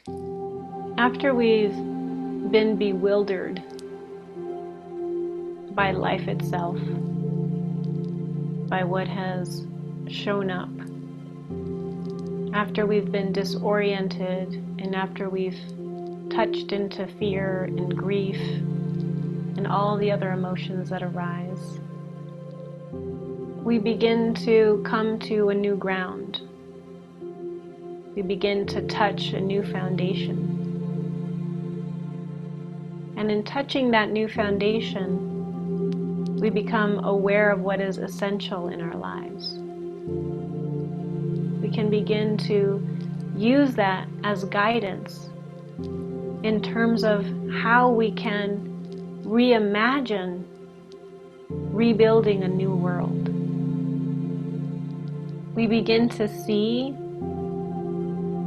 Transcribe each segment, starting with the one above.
After we've been bewildered by life itself, by what has shown up, after we've been disoriented, and after we've touched into fear and grief and all the other emotions that arise, we begin to come to a new ground. We begin to touch a new foundation. And in touching that new foundation, we become aware of what is essential in our lives. We can begin to use that as guidance in terms of how we can reimagine rebuilding a new world. We begin to see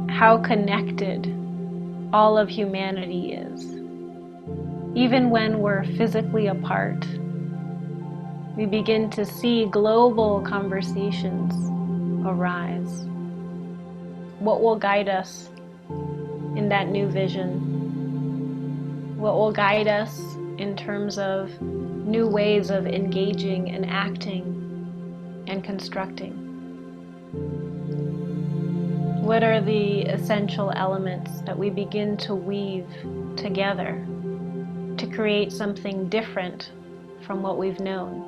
how connected all of humanity is. Even when we're physically apart, we begin to see global conversations arise. What will guide us in that new vision? What will guide us in terms of new ways of engaging and acting and constructing? What are the essential elements that we begin to weave together to create something different from what we've known?